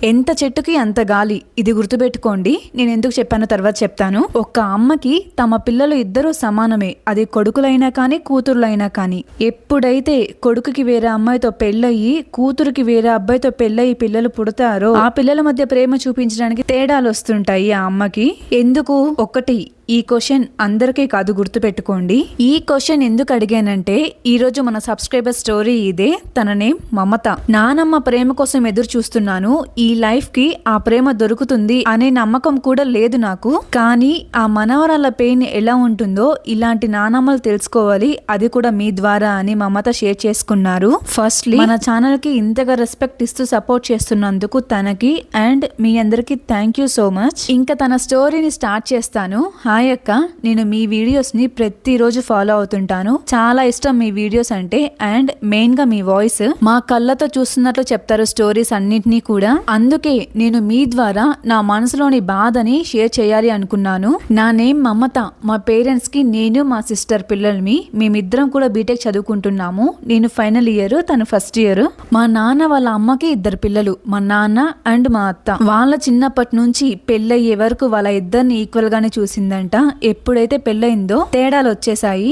ఎంత చెట్టుకి అంత గాలి, ఇది గుర్తుపెట్టుకోండి. నేను ఎందుకు చెప్పానో తర్వాత చెప్తాను. ఒక్క అమ్మకి తమ పిల్లలు ఇద్దరూ సమానమే, అది కొడుకులైనా కానీ కూతురులైనా కానీ. ఎప్పుడైతే కొడుకుకి వేరే అమ్మాయితో పెళ్ళయి కూతురుకి వేరే అబ్బాయితో పెళ్ళయి పిల్లలు పుడతారో ఆ పిల్లల మధ్య ప్రేమ చూపించడానికి తేడాలు వస్తుంటాయి ఆ అమ్మకి. ఎందుకు? ఒకటి, ఈ క్వశ్చన్ అందరికీ కాదు, గుర్తుపెట్టుకోండి. ఈ క్వశ్చన్ ఎందుకు అడిగానంటే ఈ రోజు మన సబ్స్క్రైబర్ స్టోరీ ఇదే. తన నేమ్ మమత. నానమ్మ ప్రేమ కోసం ఎదురు చూస్తున్నాను, ఈ లైఫ్ కి ఆ ప్రేమ దొరుకుతుంది అనే నమ్మకం కూడా లేదు నాకు. కానీ ఆ మనవరాల పెయిన్ ఎలా ఉంటుందో ఇలాంటి నానమ్మలు తెలుసుకోవాలి, అది కూడా మీ ద్వారా అని మమత షేర్ చేసుకున్నారు. ఫస్ట్లీ మన ఛానల్ కి ఇంతగా రెస్పెక్ట్ ఇస్తూ సపోర్ట్ చేస్తున్నందుకు తనకి అండ్ మీ అందరికి థ్యాంక్ యూ సో మచ్. ఇంకా తన స్టోరీని స్టార్ట్ చేస్తాను. హాయ్ అక్క, నేను మీ వీడియోస్ ని ప్రతిరోజు ఫాలో అవుతుంటాను. చాలా ఇష్టం మీ వీడియోస్ అంటే, అండ్ మెయిన్ గా మీ వాయిస్ మా కళ్ళతో చూస్తున్నట్లు చెప్తారు స్టోరీస్ అన్నింటినీ కూడా. అందుకే నేను మీ ద్వారా నా మనసులోని బాధని షేర్ చేయాలి అనుకున్నాను. నా నేమ్ మమత. మా పేరెంట్స్ కి నేను మా సిస్టర్ పిల్లల్ని. మేమిద్దరం కూడా బీటెక్ చదువుకుంటున్నాము. నేను ఫైనల్ ఇయర్, తను ఫస్ట్ ఇయర్. మా నాన్న వాళ్ళ అమ్మకి ఇద్దరు పిల్లలు, మా నాన్న అండ్ మా అత్త. వాళ్ళ చిన్నప్పటి నుంచి పెళ్ళయ్యే వరకు వాళ్ళ ఇద్దరిని ఈక్వల్ గానే చూసిందంట. ఎప్పుడైతే పెళ్ళయిందో తేడాలు వచ్చేసాయి.